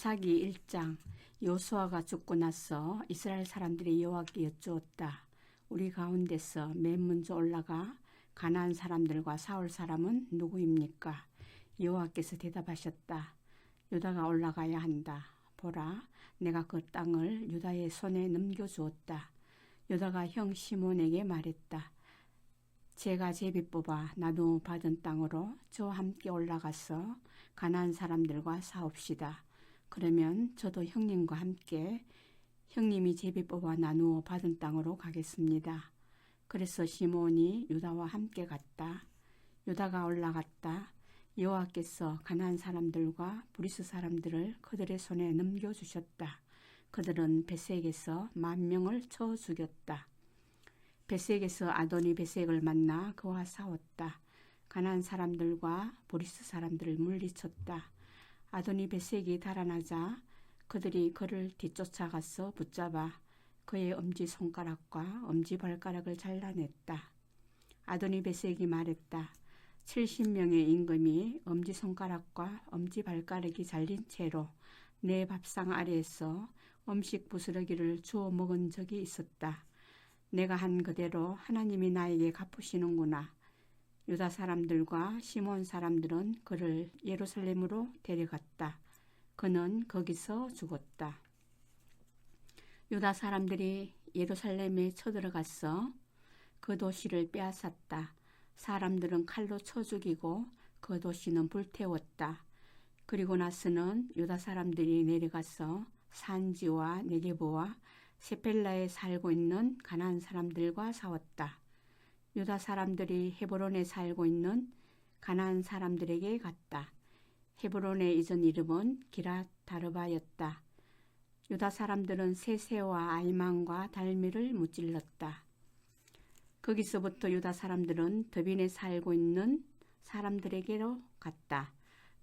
사사기 1장. 여호수아가 죽고 나서 이스라엘 사람들이 여호와께 여쭈었다. 우리 가운데서 맨 먼저 올라가 가나안 사람들과 사울 사람은 누구입니까? 여호와께서 대답하셨다. 유다가 올라가야 한다. 보라, 내가 그 땅을 유다의 손에 넘겨주었다. 유다가 형 시몬에게 말했다. 제가 제비 뽑아 나누어 받은 땅으로 저와 함께 올라가서 가나안 사람들과 싸웁시다. 그러면 저도 형님과 함께 형님이 제비 뽑아 나누어 받은 땅으로 가겠습니다. 그래서 시몬이 유다와 함께 갔다. 유다가 올라갔다. 여호와께서 가나안 사람들과 브리스 사람들을 그들의 손에 넘겨주셨다. 그들은 베색에서 10,000명을 쳐 죽였다. 베색에서 아도니 베색을 만나 그와 싸웠다. 가나안 사람들과 브리스 사람들을 물리쳤다. 아도니 베색이 달아나자 그들이 그를 뒤쫓아가서 붙잡아 그의 엄지손가락과 엄지발가락을 잘라냈다. 아도니 베색이 말했다. 70명의 임금이 엄지손가락과 엄지발가락이 잘린 채로 내 밥상 아래에서 음식 부스러기를 주워 먹은 적이 있었다. 내가 한 그대로 하나님이 나에게 갚으시는구나. 유다 사람들과 시몬 사람들은 그를 예루살렘으로 데려갔다. 그는 거기서 죽었다. 유다 사람들이 예루살렘에 쳐들어가서 그 도시를 빼앗았다. 사람들은 칼로 쳐 죽이고 그 도시는 불태웠다. 그리고 나서는 유다 사람들이 내려가서 산지와 네게보와 세펠라에 살고 있는 가나안 사람들과 싸웠다. 유다 사람들이 헤브론에 살고 있는 가나안 사람들에게 갔다. 헤브론의 이전 이름은 기랏 다르바였다. 유다 사람들은 세세와 아이만과 달미를 무찔렀다. 거기서부터 유다 사람들은 드빈에 살고 있는 사람들에게로 갔다.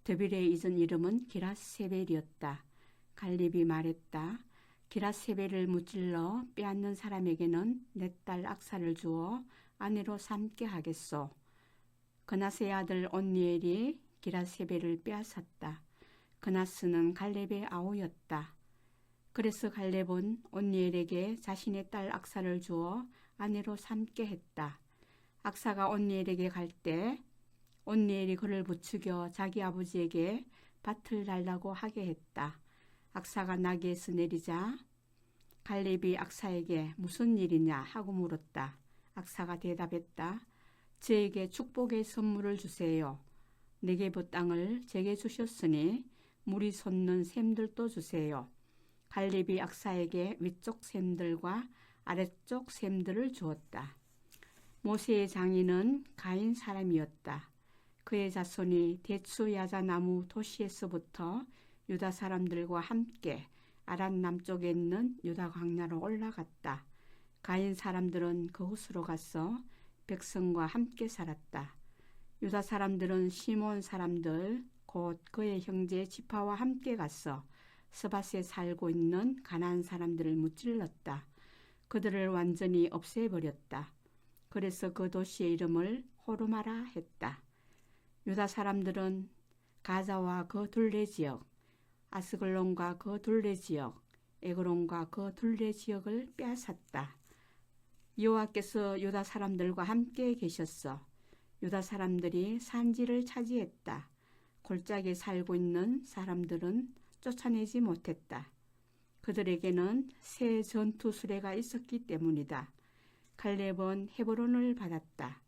드빌의 이전 이름은 기랏세벨이었다. 갈렙이 말했다. 기랏세벨을 무찔러 빼앗는 사람에게는 내 딸 악사를 주어 아내로 삼게 하겠소. 그나스의 아들 온니엘이 기랏세벨을 빼앗았다. 그나스는 갈렙의 아우였다. 그래서 갈렙은 온니엘에게 자신의 딸 악사를 주어 아내로 삼게 했다. 악사가 온니엘에게 갈 때 온니엘이 그를 부추겨 자기 아버지에게 밭을 달라고 하게 했다. 악사가 나귀에서 내리자 갈렙이 악사에게 무슨 일이냐 하고 물었다. 악사가 대답했다. 저에게 축복의 선물을 주세요. 네게부 땅을 제게 주셨으니 물이 솟는 샘들도 주세요. 갈렙이 악사에게 위쪽 샘들과 아래쪽 샘들을 주었다. 모세의 장인은 가인 사람이었다. 그의 자손이 대추 야자나무 도시에서부터 유다 사람들과 함께 아란 남쪽에 있는 유다 광야로 올라갔다. 가인 사람들은 그곳으로 가서 백성과 함께 살았다. 유다 사람들은 시몬 사람들 곧 그의 형제 지파와 함께 가서 스밧에 살고 있는 가나안 사람들을 무찔렀다. 그들을 완전히 없애버렸다. 그래서 그 도시의 이름을 호르마라 했다. 유다 사람들은 가자와 그 둘레 지역, 아스글론과 그 둘레 지역, 에그론과 그 둘레 지역을 빼앗았다. 여호와께서 유다 사람들과 함께 계셨어. 유다 사람들이 산지를 차지했다. 골짜기에 살고 있는 사람들은 쫓아내지 못했다. 그들에게는 새 전투 수레가 있었기 때문이다. 갈렙은 헤브론을 받았다.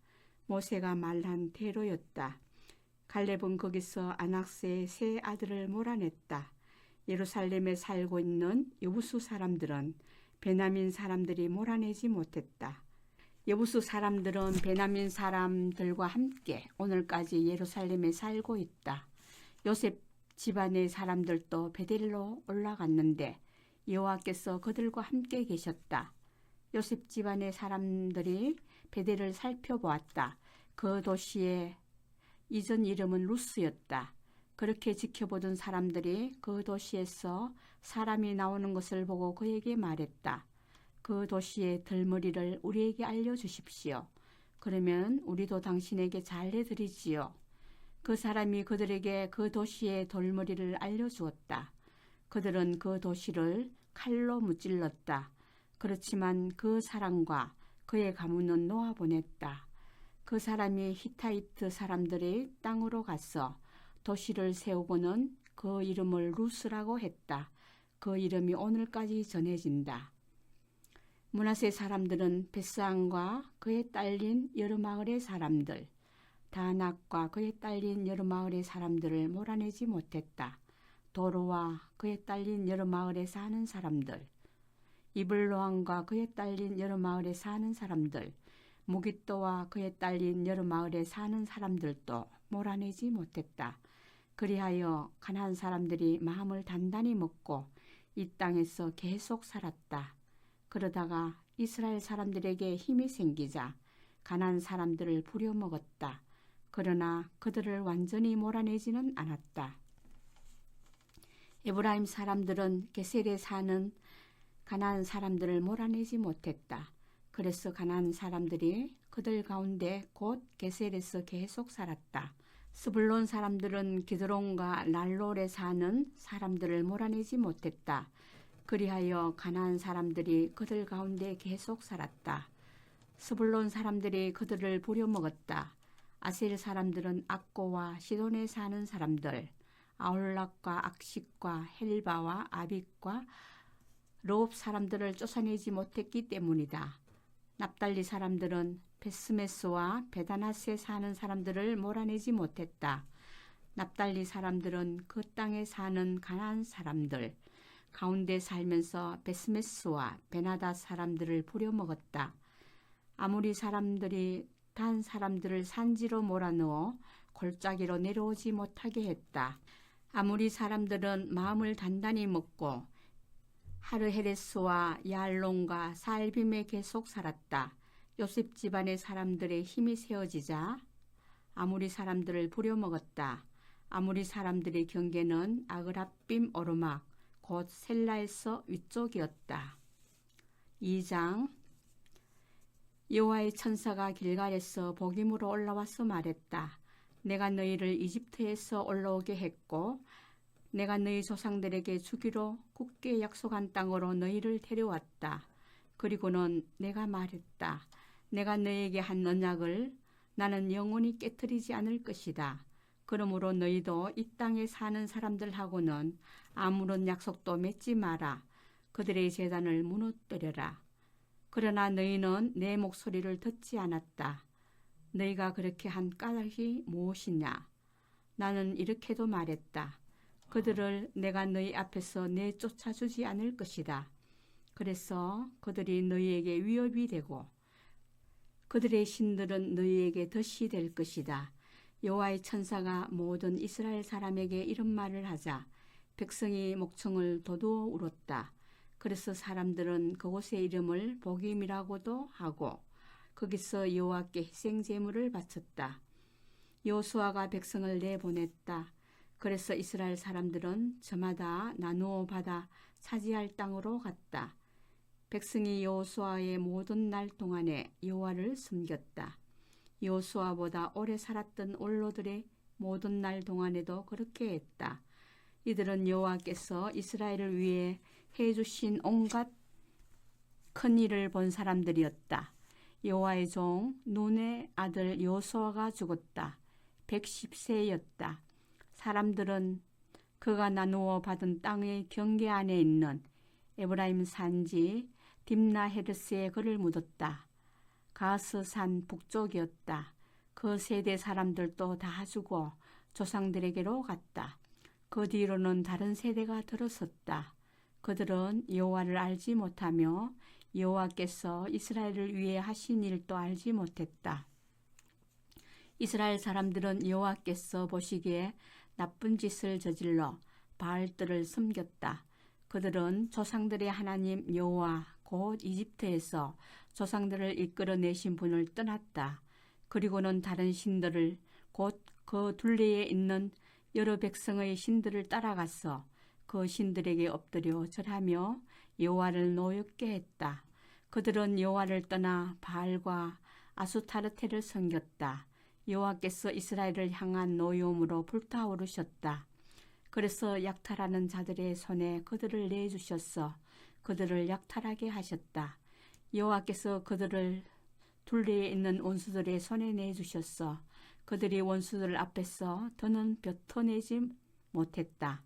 모세가 말한 대로였다. 갈렙은 거기서 아낙스의 세 아들을 몰아냈다. 예루살렘에 살고 있는 여부수 사람들은 베냐민 사람들이 몰아내지 못했다. 여부수 사람들은 베냐민 사람들과 함께 오늘까지 예루살렘에 살고 있다. 요셉 집안의 사람들도 베델로 올라갔는데 여호와께서 그들과 함께 계셨다. 요셉 집안의 사람들이 베델을 살펴보았다. 그 도시의 이전 이름은 루스였다. 그렇게 지켜보던 사람들이 그 도시에서 사람이 나오는 것을 보고 그에게 말했다. 그 도시의 들머리를 우리에게 알려주십시오. 그러면 우리도 당신에게 잘해드리지요. 그 사람이 그들에게 그 도시의 돌머리를 알려주었다. 그들은 그 도시를 칼로 무찔렀다. 그렇지만 그 사람과 그의 가문은 놓아보냈다. 그 사람이 히타이트 사람들의 땅으로 가서 도시를 세우고는 그 이름을 루스라고 했다. 그 이름이 오늘까지 전해진다. 므낫세 사람들은 벳상과 그에 딸린 여러 마을의 사람들, 다낙과 그에 딸린 여러 마을의 사람들을 몰아내지 못했다. 도로와 그에 딸린 여러 마을에 사는 사람들, 이블로암과 그에 딸린 여러 마을에 사는 사람들, 무깃도와 그에 딸린 여러 마을에 사는 사람들도 몰아내지 못했다. 그리하여 가나안 사람들이 마음을 단단히 먹고 이 땅에서 계속 살았다. 그러다가 이스라엘 사람들에게 힘이 생기자 가나안 사람들을 부려먹었다. 그러나 그들을 완전히 몰아내지는 않았다. 에브라임 사람들은 게셀에 사는 가나안 사람들을 몰아내지 못했다. 그래서 가나안 사람들이 그들 가운데 곧 게셀에서 계속 살았다. 스불론 사람들은 기드론과 날롤에 사는 사람들을 몰아내지 못했다. 그리하여 가나안 사람들이 그들 가운데 계속 살았다. 스불론 사람들이 그들을 부려먹었다. 아셀 사람들은 악고와 시돈에 사는 사람들, 아홀락과 악식과 헬바와 아빅과 롭 사람들을 쫓아내지 못했기 때문이다. 납달리 사람들은 베스메스와 베다나스에 사는 사람들을 몰아내지 못했다. 납달리 사람들은 그 땅에 사는 가나안 사람들 가운데 살면서 베스메스와 베나다 사람들을 부려먹었다. 아무리 사람들이 단 사람들을 산지로 몰아넣어 골짜기로 내려오지 못하게 했다. 아무리 사람들은 마음을 단단히 먹고 하르헤레스와 야알론과 살빔에 계속 살았다. 요셉 집안의 사람들의 힘이 세어지자 아무리 사람들을 부려먹었다. 아무리 사람들의 경계는 아그라빔 오르막 곧 셀라에서 위쪽이었다. 2장 여호와의 천사가 길갈에서 복임으로 올라와서 말했다. 내가 너희를 이집트에서 올라오게 했고 내가 너희 조상들에게 주기로 굳게 약속한 땅으로 너희를 데려왔다. 그리고는 내가 말했다. 내가 너희에게 한 언약을 나는 영원히 깨뜨리지 않을 것이다. 그러므로 너희도 이 땅에 사는 사람들하고는 아무런 약속도 맺지 마라. 그들의 제단을 무너뜨려라. 그러나 너희는 내 목소리를 듣지 않았다. 너희가 그렇게 한 까닭이 무엇이냐? 나는 이렇게도 말했다. 그들을 내가 너희 앞에서 내쫓아주지 않을 것이다. 그래서 그들이 너희에게 위협이 되고 그들의 신들은 너희에게 덫이 될 것이다. 여호와의 천사가 모든 이스라엘 사람에게 이런 말을 하자 백성이 목청을 돋우어 울었다. 그래서 사람들은 그곳의 이름을 복임이라고도 하고 거기서 여호와께 희생 제물을 바쳤다. 여호수아가 백성을 내보냈다. 그래서 이스라엘 사람들은 저마다 나누어 받아 차지할 땅으로 갔다. 백성이 여호수아의 모든 날 동안에 여호와를 섬겼다. 여호수아보다 오래 살았던 원로들의 모든 날 동안에도 그렇게 했다. 이들은 여호와께서 이스라엘을 위해 해주신 온갖 큰 일을 본 사람들이었다. 여호와의 종 눈의 아들 여호수아가 죽었다. 110세였다. 사람들은 그가 나누어 받은 땅의 경계 안에 있는 에브라임 산지 딥나헤르스에 그를 묻었다. 가스산 북쪽이었다. 그 세대 사람들도 다 죽어 조상들에게로 갔다. 그 뒤로는 다른 세대가 들어섰다. 그들은 여호와를 알지 못하며 여호와께서 이스라엘을 위해 하신 일도 알지 못했다. 이스라엘 사람들은 여호와께서 보시기에 나쁜 짓을 저질러 바알들을 섬겼다. 그들은 조상들의 하나님 여호와 곧 이집트에서 조상들을 이끌어내신 분을 떠났다. 그리고는 다른 신들을 곧 그 둘레에 있는 여러 백성의 신들을 따라가서 그 신들에게 엎드려 절하며 여호와를 노엽게 했다. 그들은 여호와를 떠나 바알과 아수타르테를 섬겼다. 여호와께서 이스라엘을 향한 노여움으로 불타오르셨다. 그래서 약탈하는 자들의 손에 그들을 내주셨어 그들을 약탈하게 하셨다. 여호와께서 그들을 둘레에 있는 원수들의 손에 내주셨어 그들이 원수들 앞에서 더는 뱉어내지 못했다.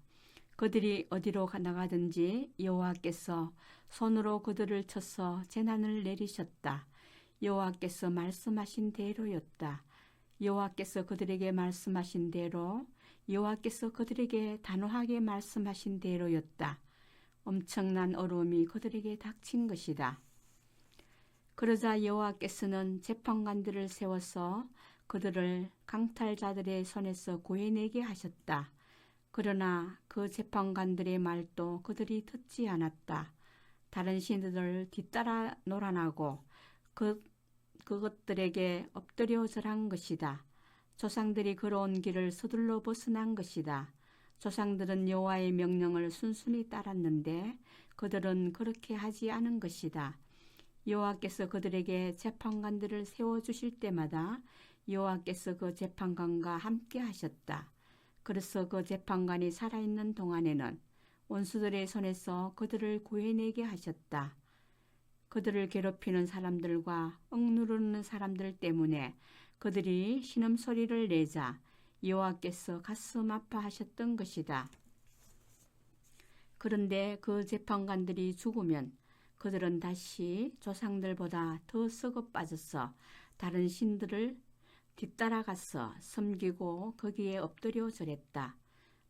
그들이 어디로 나가든지 여호와께서 손으로 그들을 쳐서 재난을 내리셨다. 여호와께서 말씀하신 대로였다. 여호와께서 그들에게 말씀하신 대로 여호와께서 그들에게 단호하게 말씀하신 대로였다. 엄청난 어려움이 그들에게 닥친 것이다. 그러자 여호와께서는 재판관들을 세워서 그들을 강탈자들의 손에서 구해내게 하셨다. 그러나 그 재판관들의 말도 그들이 듣지 않았다. 다른 신들을 뒤따라 놀아나고 그것들에게 엎드려 절한 것이다. 조상들이 걸어온 길을 서둘러 벗어난 것이다. 조상들은 여호와의 명령을 순순히 따랐는데 그들은 그렇게 하지 않은 것이다. 여호와께서 그들에게 재판관들을 세워주실 때마다 여호와께서 그 재판관과 함께 하셨다. 그래서 그 재판관이 살아있는 동안에는 원수들의 손에서 그들을 구해내게 하셨다. 그들을 괴롭히는 사람들과 억누르는 사람들 때문에 그들이 신음소리를 내자 여호와께서 가슴 아파하셨던 것이다. 그런데 그 재판관들이 죽으면 그들은 다시 조상들보다 더 썩어 빠져서 다른 신들을 뒤따라가서 섬기고 거기에 엎드려 절했다.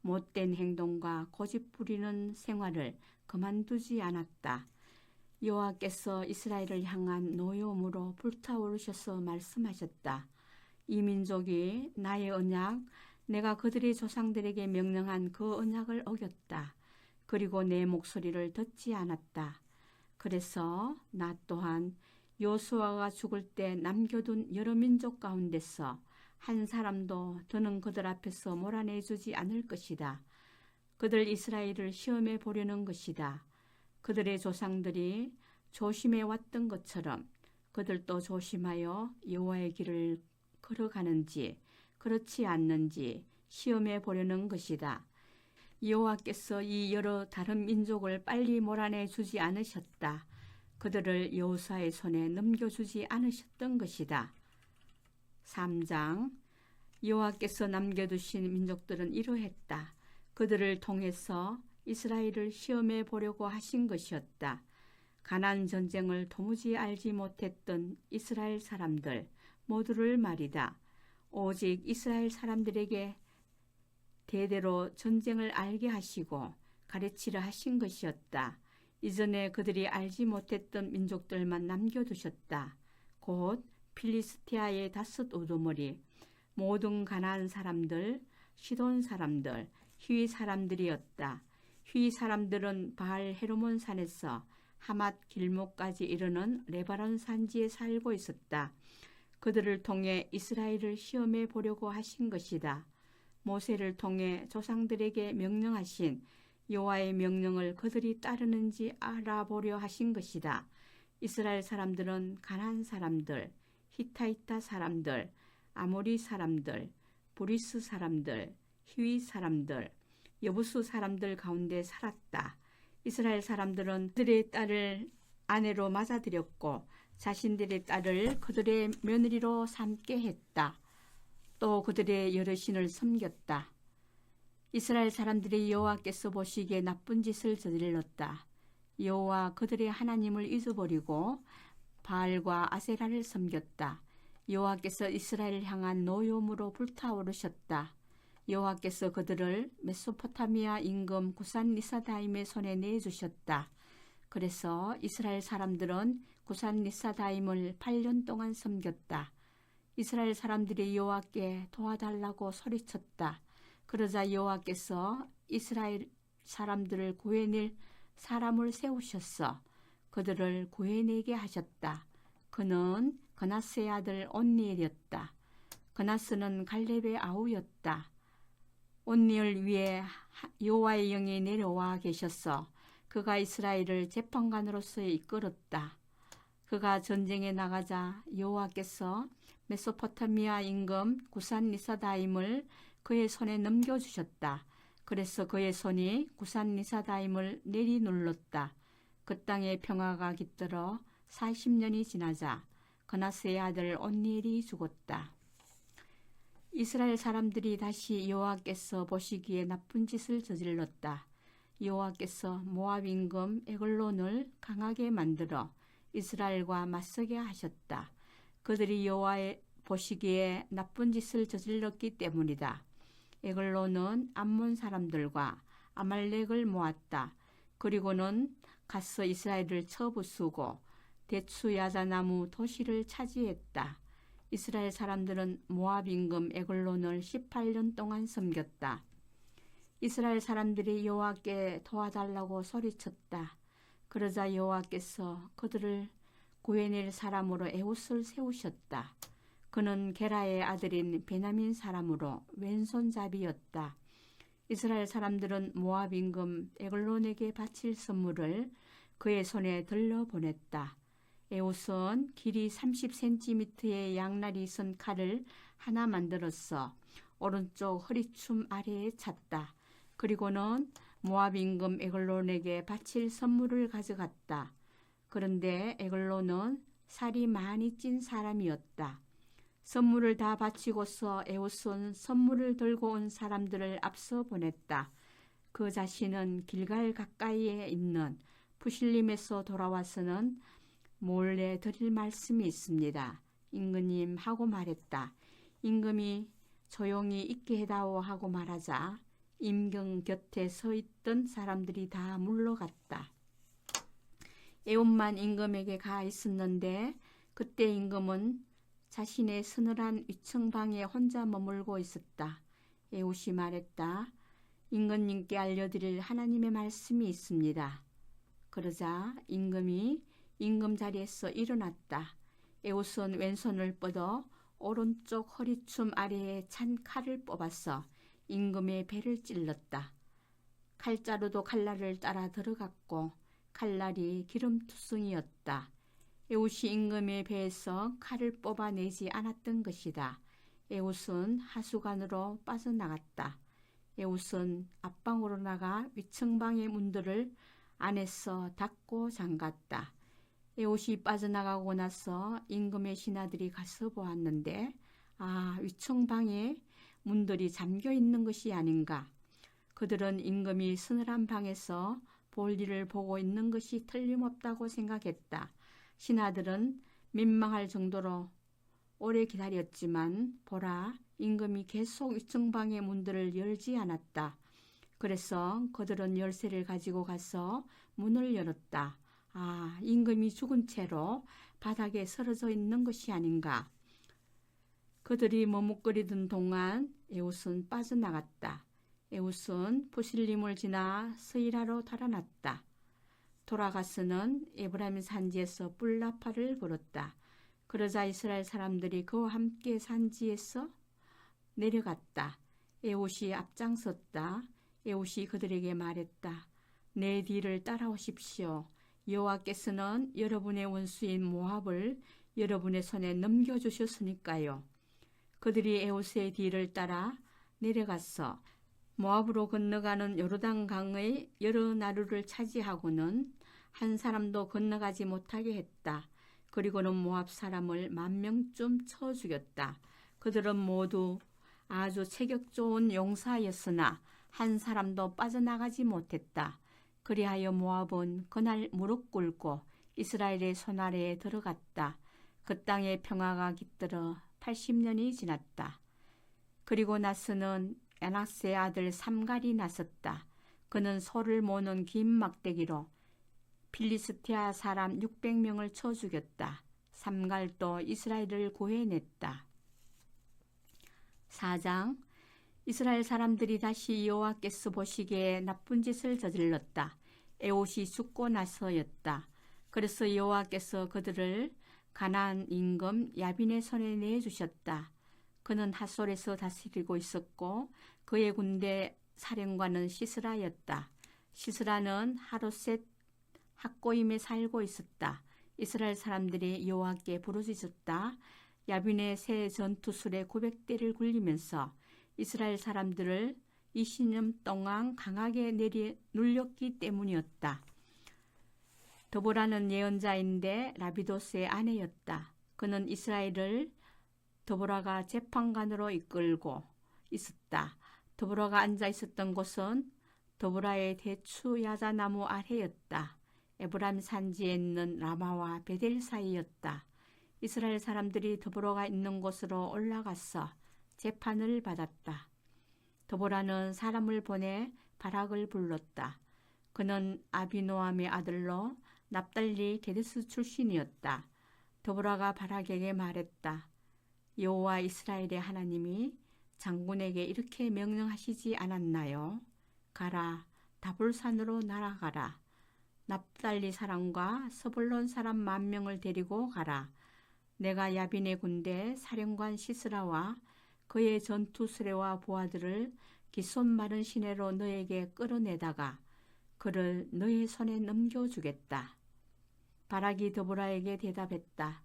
못된 행동과 고집 부리는 생활을 그만두지 않았다. 여호와께서 이스라엘을 향한 노여움으로 불타오르셔서 말씀하셨다. 이 민족이 나의 언약, 내가 그들의 조상들에게 명령한 그 언약을 어겼다. 그리고 내 목소리를 듣지 않았다. 그래서 나 또한 여호수아가 죽을 때 남겨둔 여러 민족 가운데서 한 사람도 더는 그들 앞에서 몰아내주지 않을 것이다. 그들 이스라엘을 시험해 보려는 것이다. 그들의 조상들이 조심해 왔던 것처럼 그들도 조심하여 여호와의 길을 걸어가는지 그렇지 않는지 시험해 보려는 것이다. 여호와께서 이 여러 다른 민족을 빨리 몰아내 주지 않으셨다. 그들을 여호수아의 손에 넘겨주지 않으셨던 것이다. 3장 여호와께서 남겨두신 민족들은 이러했다. 그들을 통해서 이스라엘을 시험해 보려고 하신 것이었다. 가나안 전쟁을 도무지 알지 못했던 이스라엘 사람들 모두를 말이다. 오직 이스라엘 사람들에게 대대로 전쟁을 알게 하시고 가르치려 하신 것이었다. 이전에 그들이 알지 못했던 민족들만 남겨두셨다. 곧 필리스티아의 다섯 우두머리, 모든 가나안 사람들, 시돈 사람들, 히위 사람들이었다. 히위 사람들은 바알 헤르몬 산에서 하맛 길목까지 이르는 레바논 산지에 살고 있었다. 그들을 통해 이스라엘을 시험해 보려고 하신 것이다. 모세를 통해 조상들에게 명령하신 여호와의 명령을 그들이 따르는지 알아보려 하신 것이다. 이스라엘 사람들은 가나안 사람들, 히타이타 사람들, 아모리 사람들, 브리스 사람들, 히위 사람들, 여부수 사람들 가운데 살았다. 이스라엘 사람들은 그들의 딸을 아내로 맞아들였고 자신들의 딸을 그들의 며느리로 삼게 했다. 또 그들의 여러 신을 섬겼다. 이스라엘 사람들이 여호와께서 보시기에 나쁜 짓을 저질렀다. 여호와 그들의 하나님을 잊어버리고 바알과 아세라를 섬겼다. 여호와께서 이스라엘을 향한 노여움으로 불타오르셨다. 여호와께서 그들을 메소포타미아 임금 구산 리사다임의 손에 내주셨다. 그래서 이스라엘 사람들은 구산 리사다임을 8년 동안 섬겼다. 이스라엘 사람들이 여호와께 도와달라고 소리쳤다. 그러자 여호와께서 이스라엘 사람들을 구해낼 사람을 세우셨어. 그들을 구해내게 하셨다. 그는 그나스의 아들 온니엘이었다. 그나스는 갈렙의 아우였다. 온니엘 위에 여호와의 영이 내려와 계셨어. 그가 이스라엘을 재판관으로서 이끌었다. 그가 전쟁에 나가자 여호와께서 메소포타미아 임금 구산 리사다임을 그의 손에 넘겨주셨다. 그래서 그의 손이 구산리사다임을 내리눌렀다. 그 땅에 평화가 깃들어 40년이 지나자 그나스의 아들 온니엘이 죽었다. 이스라엘 사람들이 다시 여호와께서 보시기에 나쁜 짓을 저질렀다. 여호와께서 모압 임금 에글론을 강하게 만들어 이스라엘과 맞서게 하셨다. 그들이 여호와의 보시기에 나쁜 짓을 저질렀기 때문이다. 에글론은 암몬 사람들과 아말렉을 모았다. 그리고는 가서 이스라엘을 쳐부수고 대추야자나무 도시를 차지했다. 이스라엘 사람들은 모압 임금 에글론을 18년 동안 섬겼다. 이스라엘 사람들이 여호와께 도와달라고 소리쳤다. 그러자 여호와께서 그들을 구해낼 사람으로 에웃을 세우셨다. 그는 게라의 아들인 베냐민 사람으로 왼손잡이였다. 이스라엘 사람들은 모압 임금 에글론에게 바칠 선물을 그의 손에 들러 보냈다. 에웃은 길이 30cm의 양날이 선 칼을 하나 만들어서 오른쪽 허리춤 아래에 찼다. 그리고는 모압 임금 에글론에게 바칠 선물을 가져갔다. 그런데 에글론은 살이 많이 찐 사람이었다. 선물을 다 바치고서 에웃은 선물을 들고 온 사람들을 앞서 보냈다. 그 자신은 길갈 가까이에 있는 부실림에서 돌아와서는 몰래 드릴 말씀이 있습니다. 임금님 하고 말했다. 임금이 조용히 있게 해다오 하고 말하자 임금 곁에 서 있던 사람들이 다 물러갔다. 에웃만 임금에게 가 있었는데 그때 임금은 자신의 서늘한 위층방에 혼자 머물고 있었다. 에웃이 말했다. 임금님께 알려드릴 하나님의 말씀이 있습니다. 그러자 임금이 임금 자리에서 일어났다. 에웃은 왼손을 뻗어 오른쪽 허리춤 아래에 찬 칼을 뽑아서 임금의 배를 찔렀다. 칼자루도 칼날을 따라 들어갔고 칼날이 기름투성이었다. 에웃이 임금의 배에서 칼을 뽑아내지 않았던 것이다. 에웃은 하수관으로 빠져나갔다. 에웃은 앞방으로 나가 위층방의 문들을 안에서 닫고 잠갔다. 에웃이 빠져나가고 나서 임금의 신하들이 가서 보았는데 위층방에 문들이 잠겨 있는 것이 아닌가. 그들은 임금이 서늘한 방에서 볼일을 보고 있는 것이 틀림없다고 생각했다. 신하들은 민망할 정도로 오래 기다렸지만 보라, 임금이 계속 위층방의 문들을 열지 않았다. 그래서 그들은 열쇠를 가지고 가서 문을 열었다. 임금이 죽은 채로 바닥에 쓰러져 있는 것이 아닌가. 그들이 머뭇거리던 동안 에웃은 빠져나갔다. 에웃은 부실림을 지나 스이라로 달아났다. 돌아가서는 에브라임 산지에서 뿔나파를 걸었다. 그러자 이스라엘 사람들이 그와 함께 산지에서 내려갔다. 에웃이 앞장섰다. 에웃이 그들에게 말했다. 내 뒤를 따라오십시오. 여호와께서는 여러분의 원수인 모압을 여러분의 손에 넘겨주셨으니까요. 그들이 에웃의 뒤를 따라 내려가서 모압으로 건너가는 요르단 강의 여러 나루를 차지하고는 한 사람도 건너가지 못하게 했다. 그리고는 모압 사람을 10,000명쯤 쳐 죽였다. 그들은 모두 아주 체격 좋은 용사였으나 한 사람도 빠져나가지 못했다. 그리하여 모압은 그날 무릎 꿇고 이스라엘의 손 아래에 들어갔다. 그 땅에 평화가 깃들어 80년이 지났다. 그리고 나서는 야나스의 아들 삼갈이 나섰다. 그는 소를 모는 긴 막대기로 필리스티아 사람 600명을 쳐 죽였다. 삼갈도 이스라엘을 구해냈다. 4장. 이스라엘 사람들이 다시 여호와께서 보시기에 나쁜 짓을 저질렀다. 에옷이 죽고 나서였다. 그래서 여호와께서 그들을 가나안 임금 야빈의 손에 내주셨다. 그는 핫솔에서 다스리고 있었고 그의 군대 사령관은 시스라였다. 시스라는 하롯셋 학고임에 살고 있었다. 이스라엘 사람들이 여호와께 부르짖었다. 야빈의 새 전투술에 900대를 굴리면서 이스라엘 사람들을 20년 동안 강하게 눌렸기 때문이었다. 드보라는 예언자인데 라비도스의 아내였다. 그는 이스라엘을 드보라가 재판관으로 이끌고 있었다. 드보라가 앉아 있었던 곳은 드보라의 대추 야자나무 아래였다. 에브라임 산지에 있는 라마와 베델 사이였다. 이스라엘 사람들이 드보라가 있는 곳으로 올라가서 재판을 받았다. 드보라는 사람을 보내 바락을 불렀다. 그는 아비노함의 아들로 납달리 게데스 출신이었다. 드보라가 바락에게 말했다. 여호와 이스라엘의 하나님이 장군에게 이렇게 명령하시지 않았나요? 가라, 다볼산으로 날아가라. 납달리 사람과 서불론 사람 10,000명을 데리고 가라. 내가 야빈의 군대 사령관 시스라와 그의 전투 수레와 부하들을 기손 마른 시내로 너에게 끌어내다가 그를 너의 손에 넘겨주겠다. 바락이 드보라에게 대답했다.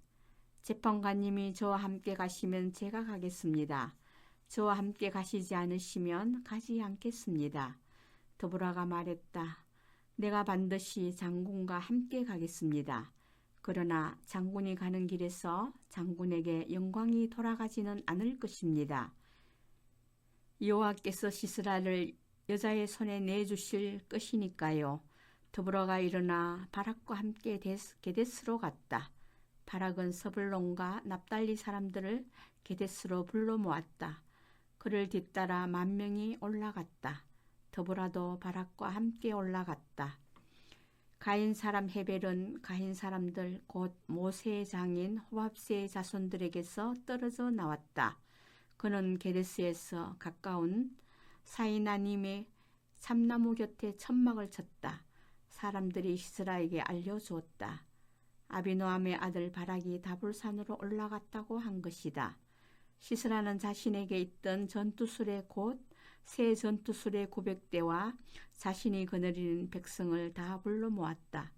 재판관님이 저와 함께 가시면 제가 가겠습니다. 저와 함께 가시지 않으시면 가지 않겠습니다. 드보라가 말했다. 내가 반드시 장군과 함께 가겠습니다. 그러나 장군이 가는 길에서 장군에게 영광이 돌아가지는 않을 것입니다. 여호와께서 시스라를 여자의 손에 내주실 것이니까요. 드보라가 일어나 바락과 함께 게데스로 갔다. 바락은 서불론과 납달리 사람들을 게데스로 불러 모았다. 그를 뒤따라 10,000명이 올라갔다. 드보라도 바락과 함께 올라갔다. 가인 사람 헤벨은 가인 사람들 곧 모세의 장인 호밥세의 자손들에게서 떨어져 나왔다. 그는 게데스에서 가까운 사이나님의 참나무 곁에 천막을 쳤다. 사람들이 시스라에게 알려주었다. 아비노함의 아들 바락이 다볼산으로 올라갔다고 한 것이다. 시스라는 자신에게 있던 전투수레 곧 새 전투수레 900대와 자신이 거느리는 백성을 다 불러 모았다.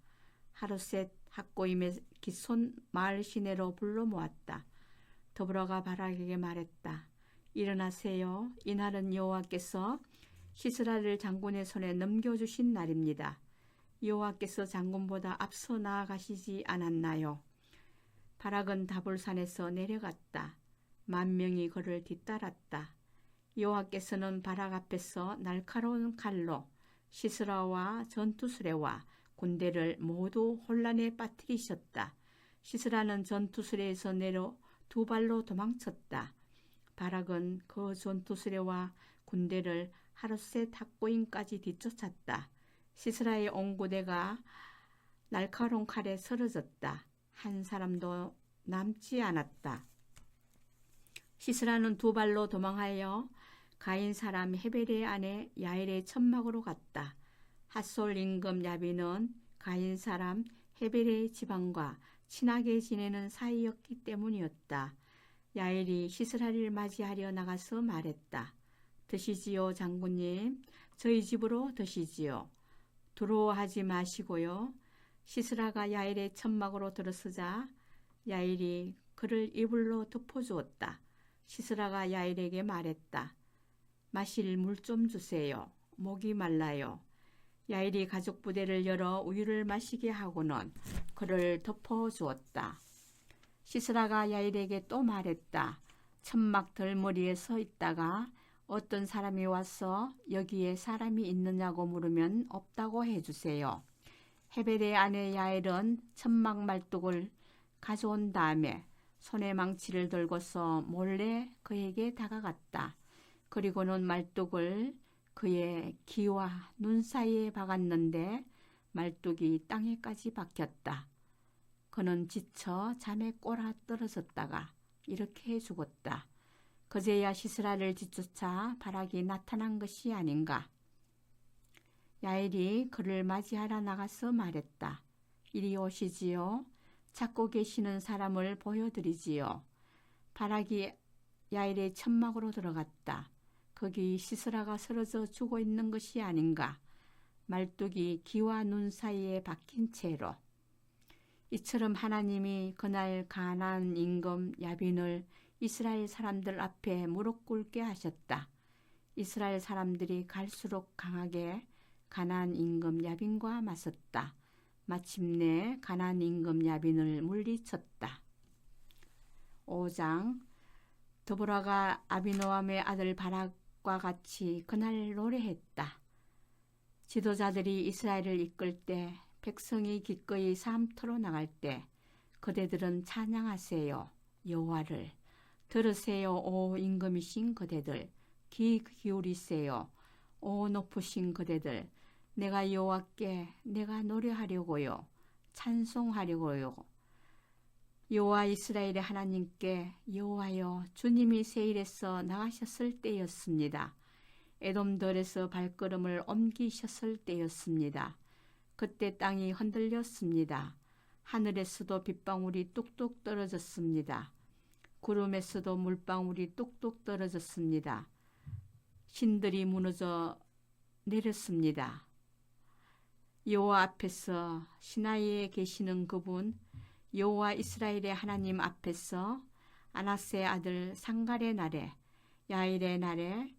하루셋 학고임의 기손 마을 시내로 불러 모았다. 드보라가 바락에게 말했다. 일어나세요. 이날은 여호와께서 시스라를 장군의 손에 넘겨주신 날입니다. 여호와께서 장군보다 앞서 나아가시지 않았나요? 바락은 다볼산에서 내려갔다. 10,000명이 그를 뒤따랐다. 여호와께서는 바락 앞에서 날카로운 칼로 시스라와 전투수레와 군대를 모두 혼란에 빠뜨리셨다. 시스라는 전투수레에서 내려 2발로 도망쳤다. 바락은 그 전투수레와 군대를 하루셋 학고임까지 뒤쫓았다. 시스라의 온 부대가 날카로운 칼에 쓰러졌다. 한 사람도 남지 않았다. 시스라는 2발로 도망하여 가인 사람 헤벨의 아내 야엘의 천막으로 갔다. 핫솔 임금 야빈은 가인 사람 헤벨의 지방과 친하게 지내는 사이였기 때문이었다. 야엘이 시스라를 맞이하려 나가서 말했다. 드시지요, 장군님. 저희 집으로 드시지요. 두려워하지 마시고요. 시스라가 야엘의 천막으로 들어서자 야엘이 그를 이불로 덮어주었다. 시스라가 야엘에게 말했다. 마실 물 좀 주세요. 목이 말라요. 야엘이 가족 부대를 열어 우유를 마시게 하고는 그를 덮어주었다. 시스라가 야엘에게 또 말했다. 천막 덜머리에 서 있다가 어떤 사람이 와서 여기에 사람이 있느냐고 물으면 없다고 해주세요. 헤벨의 아내 야엘은 천막 말뚝을 가져온 다음에 손에 망치를 들고서 몰래 그에게 다가갔다. 그리고는 말뚝을 그의 귀와 눈 사이에 박았는데 말뚝이 땅에까지 박혔다. 그는 지쳐 잠에 꼬라 떨어졌다가 이렇게 죽었다. 그제야 시스라를 뒤쫓아 바락이 나타난 것이 아닌가. 야엘이 그를 맞이하러 나가서 말했다. 이리 오시지요. 찾고 계시는 사람을 보여드리지요. 바락이 야엘의 천막으로 들어갔다. 거기 시스라가 쓰러져 죽어 있는 것이 아닌가. 말뚝이 귀와 눈 사이에 박힌 채로. 이처럼 하나님이 그날 가나안 임금 야빈을 이스라엘 사람들 앞에 무릎 꿇게 하셨다. 이스라엘 사람들이 갈수록 강하게 가나안 임금 야빈과 맞섰다. 마침내 가나안 임금 야빈을 물리쳤다. 5장 드보라가 아비노함의 아들 바락과 같이 그날 노래했다. 지도자들이 이스라엘을 이끌 때, 백성이 기꺼이 싸움터로 나갈 때 그대들은 찬양하세요 여호와를. 들으세요 오 임금이신 그대들. 귀 기울이세요 오 높으신 그대들. 내가 여호와께 내가 노래하려고요. 찬송하려고요. 여호와 이스라엘의 하나님께 여호와여 주님이 세일에서 나가셨을 때였습니다. 에돔들에서 발걸음을 옮기셨을 때였습니다. 그때 땅이 흔들렸습니다. 하늘에서도 빗방울이 뚝뚝 떨어졌습니다. 구름에서도 물방울이 뚝뚝 떨어졌습니다. 신들이 무너져 내렸습니다. 여호와 앞에서 시나이에 계시는 그분 여호와 이스라엘의 하나님 앞에서 아나스의 아들 상갈의 날에 야일의 날에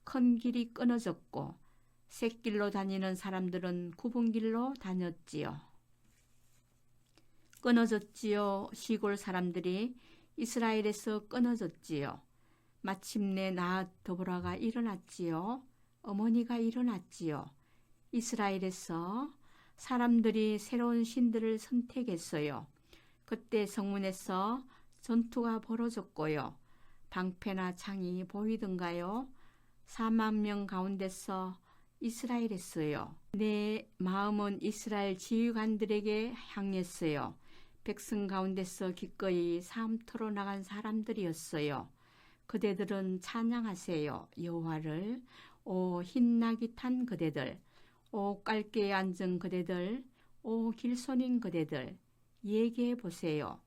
큰 길이 끊어졌고 샛길로 다니는 사람들은 굽은 길로 다녔지요. 끊어졌지요. 시골 사람들이 이스라엘에서 끊어졌지요. 마침내 나앗 드보라가 일어났지요. 어머니가 일어났지요. 이스라엘에서 사람들이 새로운 신들을 선택했어요. 그때 성문에서 전투가 벌어졌고요. 방패나 창이 보이던가요? 4만 명 가운데서 이스라엘했어요. 내 마음은 이스라엘 지휘관들에게 향했어요. 백성 가운데서 기꺼이 싸움터로 나간 사람들이었어요. 그대들은 찬양하세요 여호와를. 오 흰나귀 탄 그대들, 오 깔개에 앉은 그대들, 오 길손인 그대들, 얘기해 보세요.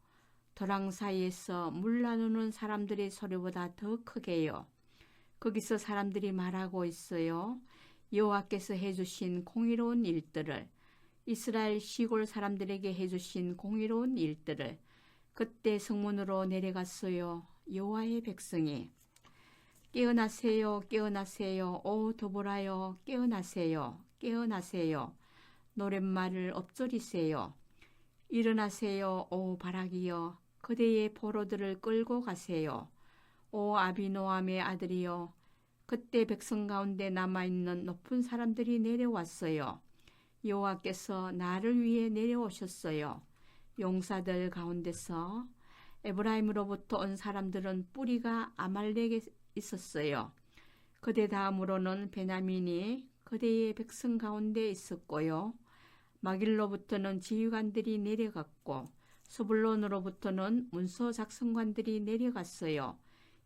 도랑 사이에서 물 나누는 사람들의 소리보다 더 크게요. 거기서 사람들이 말하고 있어요. 여호와께서 해주신 공의로운 일들을, 이스라엘 시골 사람들에게 해주신 공의로운 일들을. 그때 성문으로 내려갔어요. 여호와의 백성이. 깨어나세요 깨어나세요 오 드보라여 깨어나세요 깨어나세요. 노랫말을 엎조리세요. 일어나세요 오 바락이여. 그대의 포로들을 끌고 가세요. 오 아비노함의 아들이여. 그때 백성 가운데 남아있는 높은 사람들이 내려왔어요. 여호와께서 나를 위해 내려오셨어요. 용사들 가운데서 에브라임으로부터 온 사람들은 뿌리가 아말렉에 있었어요. 그대 다음으로는 베냐민이 그대의 백성 가운데 있었고요. 마길로부터는 지휘관들이 내려갔고 스불론으로부터는 문서 작성관들이 내려갔어요.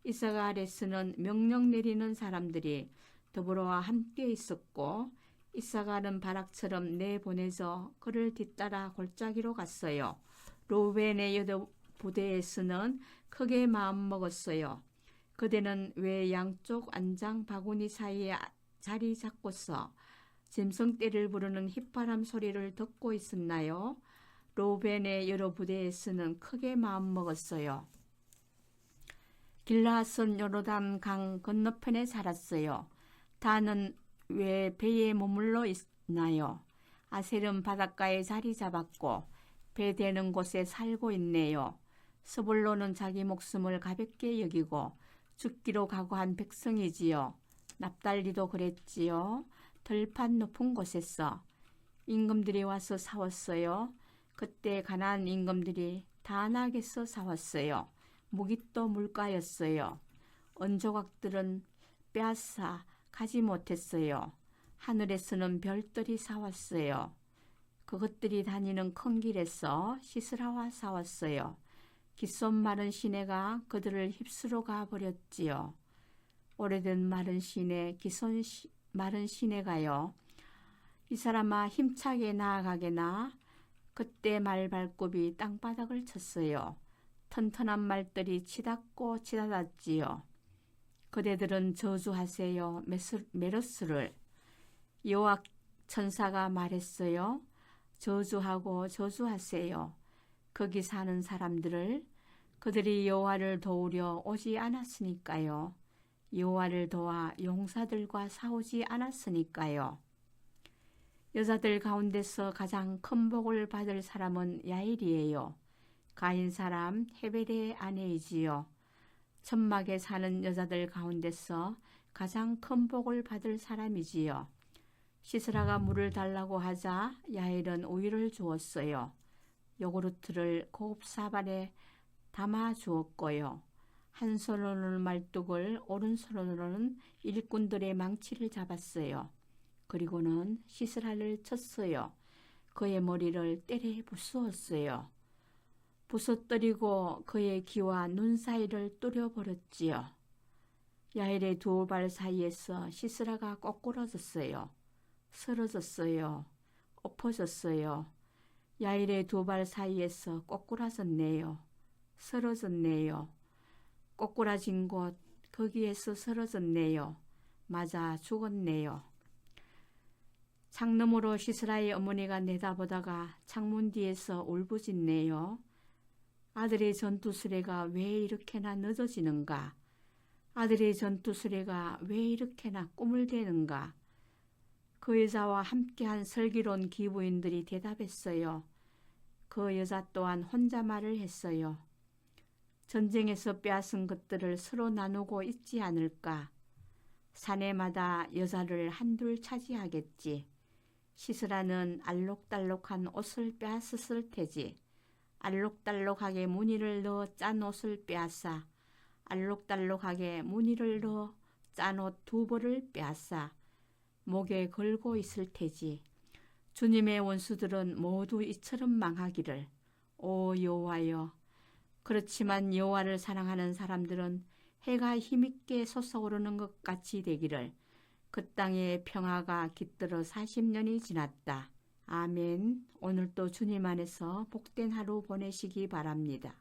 이사갈에서는 명령 내리는 사람들이 더불어와 함께 있었고 이사갈은 바락처럼 내보내져 그를 뒤따라 골짜기로 갔어요. 루벤의 여덟 부대에서는 크게 마음먹었어요. 그대는 왜 양쪽 안장 바구니 사이에 자리 잡고서 짐승떼를 부르는 휘파람 소리를 듣고 있었나요? 루벤의 여러 부대에서는 크게 마음먹었어요. 길라앗은 요르단 강 건너편에 살았어요. 다는 왜 배에 머물러 있나요? 아셀은 바닷가에 자리 잡았고 배 대는 곳에 살고 있네요. 스불론은 자기 목숨을 가볍게 여기고 죽기로 각오한 백성이지요. 납달리도 그랬지요. 들판 높은 곳에서 임금들이 와서 싸웠어요. 그때 가나안 임금들이 다낙에서 싸웠어요. 무깃도 물가였어요. 언조각들은 빼앗아 가지 못했어요. 하늘에서는 별들이 싸웠어요. 그것들이 다니는 큰 길에서 시스라와 싸웠어요. 기손 마른 시내가 그들을 휩쓸어 가버렸지요. 오래된 마른 시내, 기손 마른 시내가요. 이 사람아 힘차게 나아가게나. 그때 말 발굽이 땅바닥을 쳤어요. 튼튼한 말들이 치닫고 치닫았지요. 그대들은 저주하세요. 메로스를. 여호와 천사가 말했어요. 저주하고 저주하세요. 거기 사는 사람들을. 그들이 여호와를 도우려 오지 않았으니까요. 여호와를 도와 용사들과 싸우지 않았으니까요. 여자들 가운데서 가장 큰 복을 받을 사람은 야일이에요. 가인 사람 헤벨의 아내이지요. 천막에 사는 여자들 가운데서 가장 큰 복을 받을 사람이지요. 시스라가 물을 달라고 하자 야일은 우유를 주었어요. 요구르트를 곱사발에 담아 주었고요. 한 손으로는 말뚝을, 오른손으로는 일꾼들의 망치를 잡았어요. 그리고는 시스라를 쳤어요. 그의 머리를 때려 부수었어요. 부서뜨리고 그의 귀와 눈 사이를 뚫어버렸지요. 야일의 두 발 사이에서 시스라가 꼬꾸라졌어요. 쓰러졌어요. 엎어졌어요. 야일의 두 발 사이에서 꼬꾸라졌네요. 쓰러졌네요. 꼬꾸라진 곳 거기에서 쓰러졌네요. 맞아 죽었네요. 창너머로 시스라의 어머니가 내다보다가 창문 뒤에서 울부짖네요. 아들의 전투 수레가 왜 이렇게나 늦어지는가? 아들의 전투 수레가 왜 이렇게나 꿈을 대는가? 그 여자와 함께한 슬기로운 기부인들이 대답했어요. 그 여자 또한 혼자 말을 했어요. 전쟁에서 빼앗은 것들을 서로 나누고 있지 않을까? 사내마다 여자를 한둘 차지하겠지. 시스라는 알록달록한 옷을 빼앗았을 테지. 알록달록하게 무늬를 넣어 짠 옷을 빼앗아 알록달록하게 무늬를 넣어 짠 옷 두 벌을 빼앗아 목에 걸고 있을 테지. 주님의 원수들은 모두 이처럼 망하기를. 오 여호와여. 그렇지만 여호와를 사랑하는 사람들은 해가 힘있게 솟아오르는 것 같이 되기를. 그 땅의 평화가 깃들어 40년이 지났다. 아멘. 오늘도 주님 안에서 복된 하루 보내시기 바랍니다.